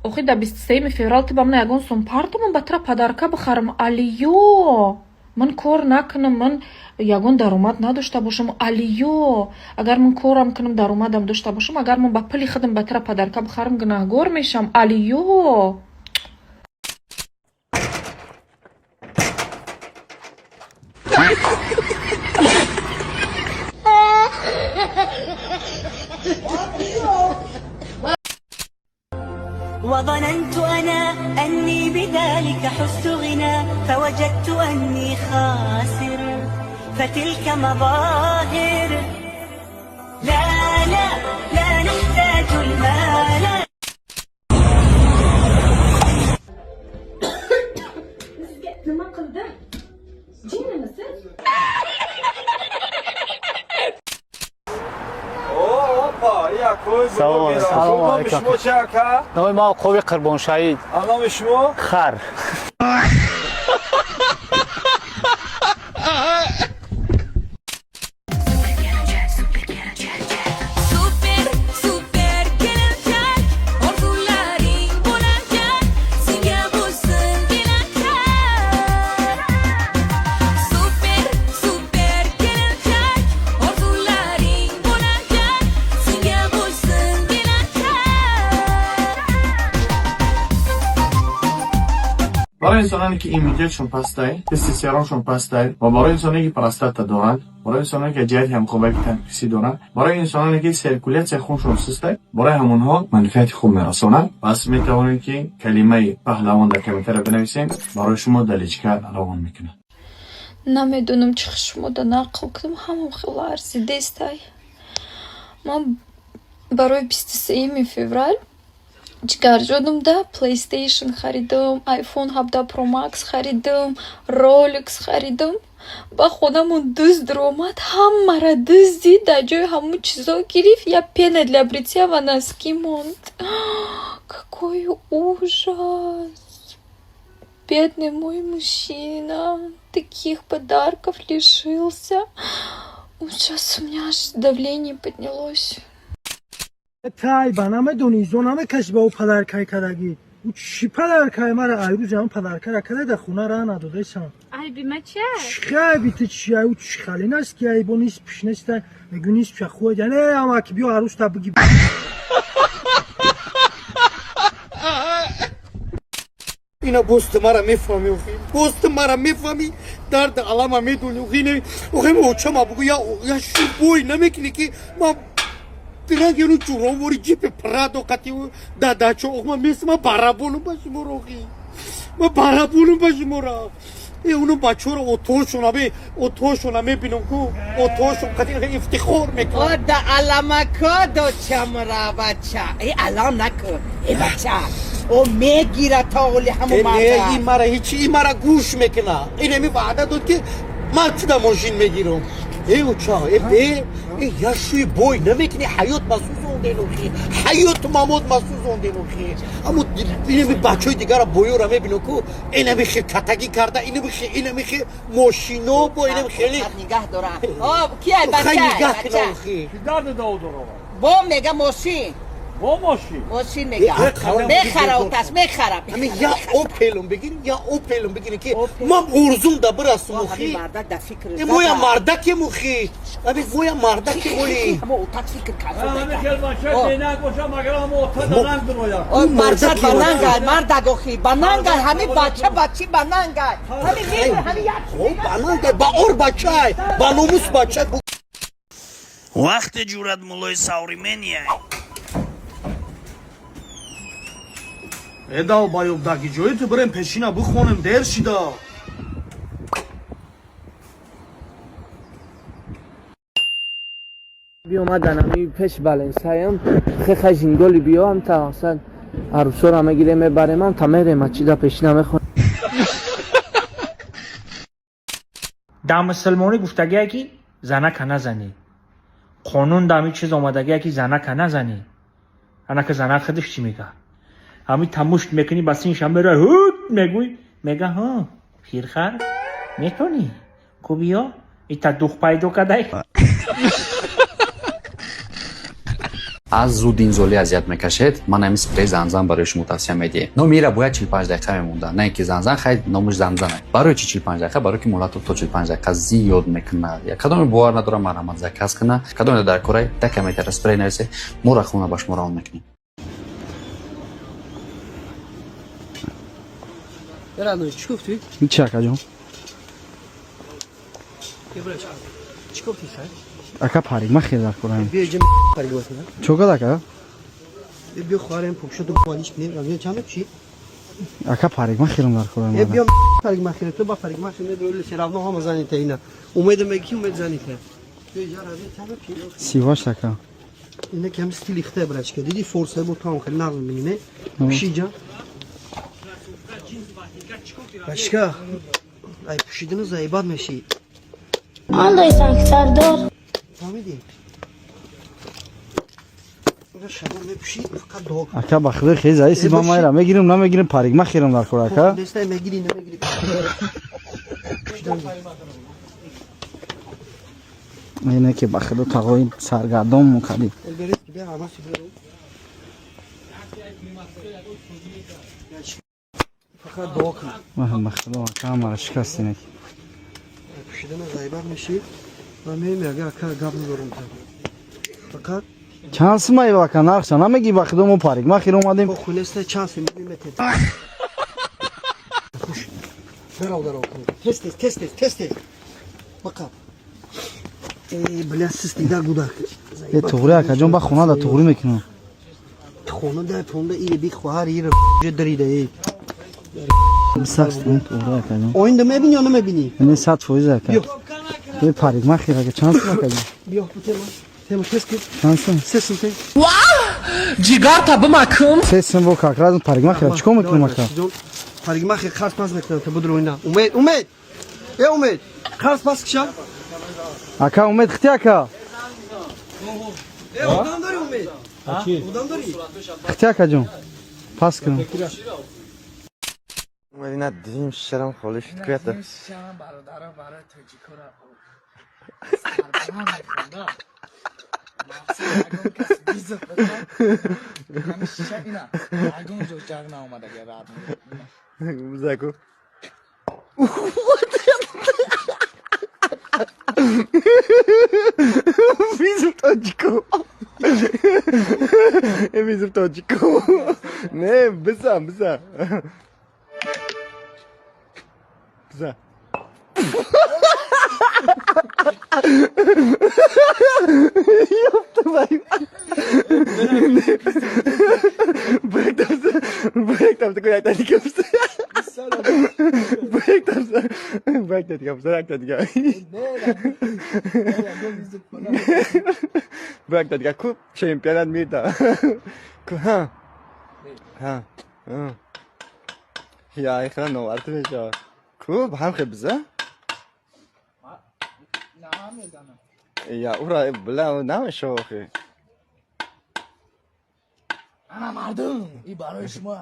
охи да 23 феврал ти ба ман ягон сум партамон ба тара падарка бихарам. Алиё, ман кор накунам, ман ягон даромад надошта бошам. Алиё, агар ман корам кунам, даромадам дошта бошам, агар ман ба пули худам ба тара падарка бихарам, гунаҳгор мешам. Алиё. وظننت أنا أني بذلك حزت غنى فوجدت أني خاسر فتلك مظاهر لا لا لا نحتاج المال. nima qildi? Jinnimisiz? سلام علیکم. نام ما خوبی قربان شهید. نام شما؟ خر. برای انسانی که ایمیجشون پسته، استعدادشون پسته و برای انسانی که پراستات دارند، برای انسانی که جهت همخوابگی تنفسی دارند، برای انسانی که سرکولیت خونشون سسته، برای همونها منفعت خوب میرسونند. پس میتوانید که کلمه پهلوان در کامنتر بنویسین، برای شما دلیچکا روان میکنه. نمیدونم چی شما نقل کنم، همون خیلی ارزیده. من برای 23 فевраль чикар шудам да PlayStation харидам, iPhone 17 Pro Max харидам, Rolex харидам. ба худамон дӯст омад, ҳамаро дӯздид, дар ҷои ҳамун чизо гирифт, я пена для бритья ва носки монд. Какой ужас! Бедный мой мужчина, таких подарков лишился. Сейчас у меня аж давление поднялось. تای بنامه دونیزونامه کش به او پدرکای کدگی او چی پدرکای مرا ایرو جام پدرکای کده در خونه را نداده شم ای بیمه چه؟ خیلی بیت چی او چی خالی نست که ای بونیس پیشنست میگونیس چه خوه جنه اما که بیا عروس تا بگی اینا بوست مرا میفهمی اوخی بوست مرا میفهمی درد علامه میدونی اوخی نه اوخی موچه ما بگو یا شو بوی نمیکنی که ما Тираги ну чуром вори джипе прадо кати да да чо ма мис ма барабону баш мороги ма барабону баш мора е уно бачора отошона бе отошона мебинам ку отошон кати ифтихор мекун о да аламако до чамра бача е алам нако е бача о мегира таоли хаму мата е мара ҳичи и мара гӯш мекуна ине ми ваъда дод ки ман чуда мошин мегирам ای اوچا ای به ای یاشوی بوی نمیکنی حیات مسوز اونده نوخی حیات مامود مسوز اونده نوخی اما اینه می بچه دیگر را بویو را میبینو که اینه میخی کتگی کرده اینه میخی ماشینو با اینه خیلی نگاه دارم کی البته خیلی نگاه کنه اوخی درد داود رو با میگه ماشین با ماشین ماشین میگه بخره اوتاس میخرم همین یا اوپلم بگیری یا اوپلم بگیری که من ارزوم دا برسم اوخی مردک در فکر این مویا مردک موخی همین مویا مردک مولی همه اوتاک فکر کرده همه خیلمانشه دینک باشم مگر همه اوتا دارنگ دنویا بچه باننگل مردک اوخی باننگل همه بچه باننگل همه میگه همه یک باننگل با اور بچه با نوموس بچه وقت جورت مولای ساوریمنیه ادال байобдаги ҷои بریم пешина бихонем дер шида بیومدن همی پش بلنسایم خیلی جنگولی بیام تا اصلا عروسا را مگیره میبریم هم تا میریم چی دا پشی نمیخون در مسلمانی گفتگی که زنک نزنی قانون دامی چیز آمدگی که زنک نزنی انا که زنک خودش چی میگه همی تموش میکنی بس این شنبه را هود میگوی میگه ها پیرخر میتونی کوبیا ایتا دوخ پایدو کدای аз зуд инзоли азият мекашед, ман ҳамин спрей занзан барои шумо тавсия медиҳем. Номира бояд 45 дақиқа мемонда, не ки занзан хай номаш занзан аст. Барои чи 45 дақиқа? Барои ки молато то 45 дақиқа зиёд мекунад. Якадоми бовар надорам марҳамат заказ кунад, кадоми дар корай дака метара спрей нависе, мора хона ба шумо равон мекунем. برادر چی گفتی؟ چی اکا چی گفتی خیر؟ اکا پاریک ما خیلی در کنم بیا جم پاریک واسه چوکا دکا بیا خوارم پوکشو تو پالیش کنیم روی چند چی؟ اکا پاریک ما خیلی در کنم بیا پاریک ما خیلی تو با پاریک ما خیلی دور سراغ نه هم زنی تا اینا امید میگی امید زنی تا بیا جا روی چند چی؟ سیواش دکا اینا کم استیل اخته برش که دیدی فورسه بود تام خیلی نرم میینه پوشی جا Başka? Ay puşidiniz ayıbad meşi. Andaysan ki Serdar. Tamam değil. Burada şadar ve puşid fakat doğuk. اکا بخدا خیلی زایی سی ما مایرا میگیرم نمیگیرم پاریک ما خیلی در کنم اکا Desteğe megiri ne megiri. اینه که بخدا تقوی سرگردان مکدی Elberet gibi ama sigara. Fakat doğuk. ما هم بخدا اکا ما شکست اینه Puşidiniz ayıbad meşi. Ben meyim ya akar gabın zorum ta. Fakat چانس ما ای واکن نقشا نمیگی بخدا ما پاریک ما خیلی اومدیم o kuleste şans milimetre. Kuş. Darav okunu. Test. Bakın. Bля sistida gudak. یه توغری اکا جان با خونه دا توغری میکنم خونه ده پونده ای بی خواهر یه دریده ای. بسخت این توغری اکا جان Oyun da mı biniyor ya mı biniyor? اینه 100 فویز اکا Yok. یه پاریک ما خیلی اکا چانس ما اکا Yok bu tema. Tema kes kes. چانس Sesin te. جیگر تا بمکم سیستم با کاکرازم پاریک ما خیلی چیکار میکنم اکا Parigi mah kars pas bekliyorum te budur oyna. Umed. Ya Umed. Kars pas kişa. اکا امید ختی اکا Odan dori Umed. Odan dori. ختی اکا جان پاس کنم Medina dizim şeram xolish kuyata. Zaku. Bizim taciko. Bizim taciko. Ne? Biza. Biza. Yaptım ben. Bıraktım koyak tadi kapsa. Bıraktım kapsa. Bıraktım kup şampiyonat mıydı? Ha. Ya ekran ne vardı ne ya? Kup ham khibza? Ya ura bla ne şoxi? انا مردم این برای شما